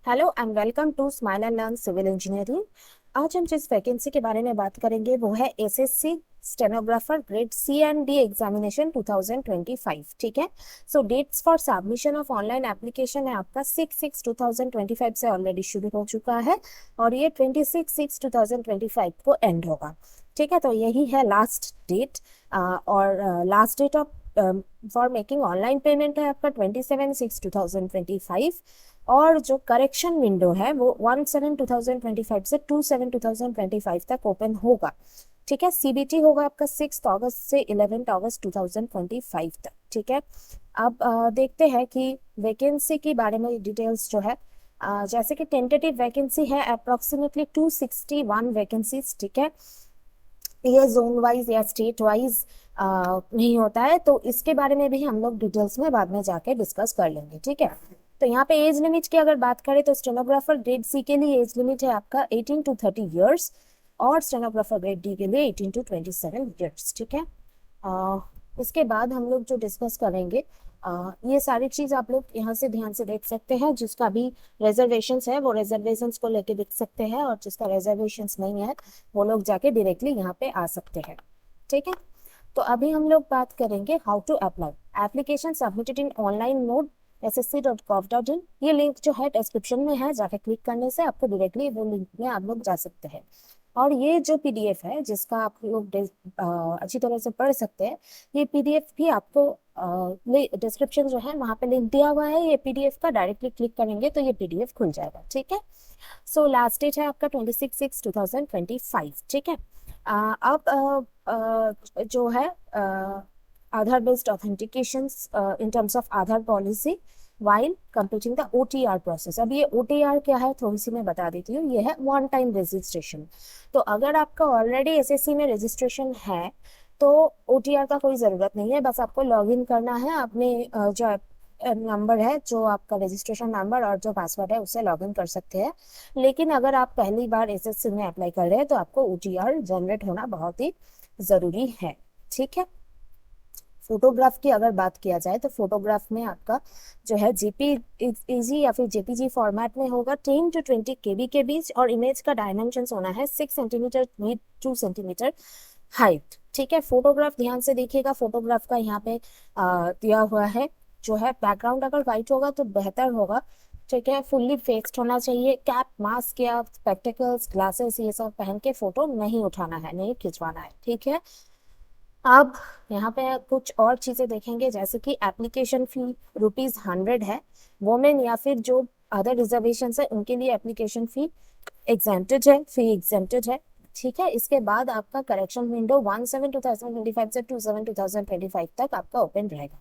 Hello and welcome to smile and learn civil engineering. आज हम जिस वैकेंसी के बारे में बात करेंगे वो है SSC stenographer grade C and D examination 2025। ठीक है। So dates for submission of online application है आपका 6/6/2025 से ऑलरेडी शुरू हो चुका है और ये 26/6/2025 को एंड होगा। ठीक है, तो यही है लास्ट डेट। और last date of for making online payment है आपका 27/6/2025 और जो करेक्शन विंडो है वो 1/7/2025 से 2/7/2025 तक ओपन होगा। ठीक है, सीबीटी होगा आपका 6 अगस्त से 11 अगस्त 2025 तक। ठीक है, अब देखते हैं कि वैकेंसी के बारे में डिटेल्स जो है। जैसे कि टेंटेटिव वैकेंसी है अप्रोक्सीमेटली 261 वैकेंसीज। ठीक है, ये जोन वाइज या स्टेट वाइज नहीं होता है, तो इसके बारे में भी हम लोग डिटेल्स में बाद में जाके डिस्कस कर लेंगे। ठीक है, तो यहाँ पे एज लिमिट की अगर बात करें तो स्टेनोग्राफर ग्रेड सी के लिए एज लिमिट है आपका 18 to 30 ईयर्स और स्टेनोग्राफर ग्रेड डी के लिए 18 to 27 ईयर्स। ठीक है, इसके बाद हम लोग जो डिस्कस करेंगे ये सारी चीज आप लोग यहाँ से ध्यान से देख सकते हैं। जिसका भी रिजर्वेशंस है वो रिजर्वेशंस को लेके देख सकते हैं और जिसका रिजर्वेशंस नहीं है वो लोग जाके डायरेक्टली यहाँ पे आ सकते हैं। ठीक है, तो अभी हम लोग बात करेंगे how to apply application submitted in online mode ssc.gov.in। ये लिंक जो है डिस्क्रिप्शन में है, जाके क्लिक करने से आपको डायरेक्टली वो लिंक में आप लोग जा सकते हैं। और ये जो पीडीएफ है जिसका आप लोग अच्छी तरह से पढ़ सकते हैं, ये पीडीएफ भी आपको डिस्क्रिप्शन जो है वहां पे लिंक दिया हुआ है। ये पीडीएफ का डायरेक्टली क्लिक करेंगे तो ये पीडीएफ खुल जाएगा। ठीक है, सो लास्ट डेट है आपका 26/6/2025। ठीक है, अब जो है Aadhaar based authentication in terms of Aadhaar policy while completing the OTR process. अब ये ओटीआर क्या है थोड़ी सी मैं बता देती हूँ। ये है वन टाइम रजिस्ट्रेशन। तो अगर आपका ऑलरेडी एसएससी में रजिस्ट्रेशन है तो ओटीआर का कोई जरूरत नहीं है, बस आपको लॉग इन करना है अपने जो नंबर है, जो आपका रजिस्ट्रेशन नंबर और जो पासवर्ड है उससे लॉग इन कर सकते हैं। लेकिन अगर आप पहली बार एसएससी में अप्लाई कर रहे हैं तो आपको ओटीआर जनरेट होना बहुत ही जरूरी है। ठीक है, फोटोग्राफ की अगर बात किया जाए तो फोटोग्राफ में आपका जो है जेपीईजी या फिर जेपीजी फॉर्मेट में होगा 10 to 20 केबी के बीच और इमेज का डायमेंशन होना है 6 सेंटीमीटर विथ 2 सेंटीमीटर हाइट। ठीक है, फोटोग्राफ ध्यान से देखिएगा। फोटोग्राफ का यहाँ पे दिया हुआ है जो है बैकग्राउंड अगर व्हाइट होगा तो बेहतर होगा। ठीक है, फुल्ली फेक्स्ड होना चाहिए। कैप, मास्क या स्पेक्टिकल्स, ग्लासेस ये सब पहन के फोटो नहीं उठाना है, नहीं खिंचवाना है। ठीक है, अब यहाँ पे कुछ और चीजें देखेंगे जैसे कि एप्लीकेशन फी ₹100 है। वोमेन या फिर जो अदर रिजर्वेशन है उनके लिए एप्लीकेशन फी एग्जेम्प्टेड है, फी एग्जेम्प्टेड है। ठीक है, इसके बाद आपका करेक्शन विंडो 1/7/2025 से 2/7/2025 तक आपका ओपन रहेगा।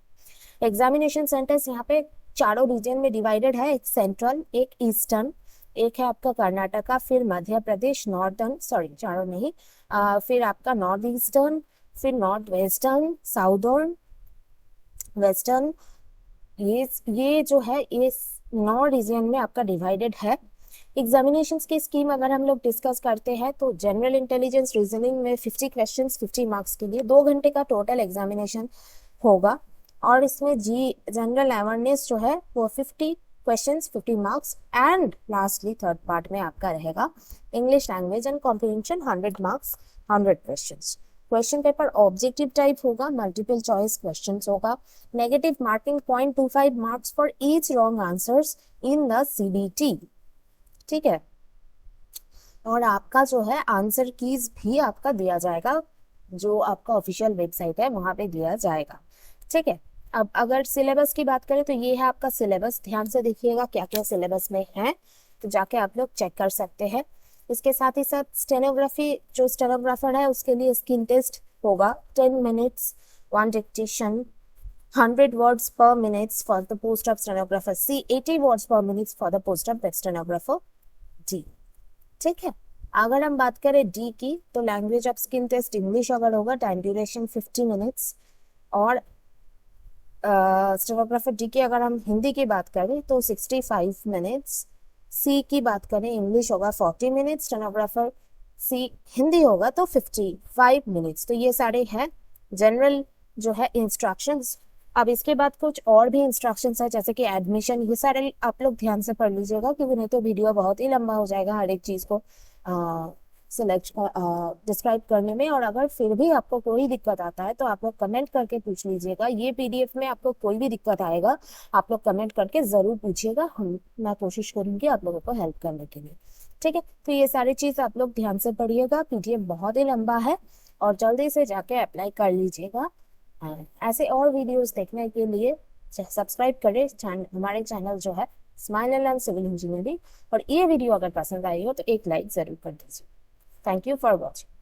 एग्जामिनेशन सेंटर्स यहाँ पे चारों रीजन में डिवाइडेड है, एक सेंट्रल, एक ईस्टर्न, एक है आपका कर्नाटका, फिर मध्य प्रदेश, नॉर्थर्न, सॉरी चारों नहीं, फिर आपका नॉर्थ ईस्टर्न, फिर नॉर्थ वेस्टर्न, साउदर्न, वेस्टर्न। ये जो है ये 9 रीजन में आपका डिवाइडेड है। एग्जामिनेशन की स्कीम अगर हम लोग डिस्कस करते हैं तो जनरल इंटेलिजेंस रीजनिंग में 50 क्वेश्चंस 50 मार्क्स के लिए 2 घंटे का टोटल एग्जामिनेशन होगा। और इसमें जी जनरल अवेयरनेस जो है वो 50 questions 50 marks and lastly third part में आपका रहेगा English language and comprehension 100 marks 100 questions. Question paper objective type होगा, मल्टीपल चॉइस क्वेश्चंस होगा। Negative marking 0.25 marks for each wrong answers in the CBT. ठीक है, और आपका जो है आंसर कीज भी आपका दिया जाएगा, जो आपका ऑफिशियल वेबसाइट है वहां पे दिया जाएगा। ठीक है, अब अगर सिलेबस की बात करें तो ये है आपका सिलेबस। ध्यान से देखिएगा क्या क्या सिलेबस में है, तो जाके आप लोग चेक कर सकते हैं। इसके साथ ही साथ स्टेनोग्राफी, जो स्टेनोग्राफर है उसके लिए स्किन टेस्ट होगा 10 minutes 1 dictation, 100 words per minute for the post of stenographer C, 80 words per minute for the post of stenographer D। ठीक है, अगर हम बात करें डी की तो language of skill test English अगर होगा टाइम ड्यूरेशन 50 मिनट्स और स्टेनोग्राफर डी की अगर हम हिंदी की बात करें तो 65 मिनट्स। सी की बात करें इंग्लिश होगा 40 मिनट्स, स्टेनोग्राफर सी हिंदी होगा तो 55 मिनट्स। तो ये सारे हैं जनरल जो है इंस्ट्रक्शंस अब इसके बाद कुछ और भी इंस्ट्रक्शंस है, जैसे कि एडमिशन, ये सारे आप लोग ध्यान से पढ़ लीजिएगा, क्योंकि नहीं तो वीडियो बहुत ही लंबा हो जाएगा हर एक चीज को सिलेक्ट डिस्क्राइब करने में। और अगर फिर भी आपको कोई दिक्कत आता है तो आप लोग कमेंट करके पूछ लीजिएगा। ये पीडीएफ में आपको कोई भी दिक्कत आएगा, आप लोग कमेंट करके जरूर पूछिएगा, हम मैं कोशिश करूंगी आप लोगों को हेल्प करने के लिए। ठीक है, तो ये सारी चीज आप लोग ध्यान से पढ़िएगा, पीडीएफ बहुत ही लंबा है, और जल्दी से जाके अप्लाई कर लीजिएगा। ऐसे और वीडियोस देखने के लिए सब्सक्राइब करें हमारे चैनल जो है smile and learn civil engineering. और ये वीडियो अगर पसंद आई हो तो एक लाइक जरूर कर दीजिए। Thank you for watching.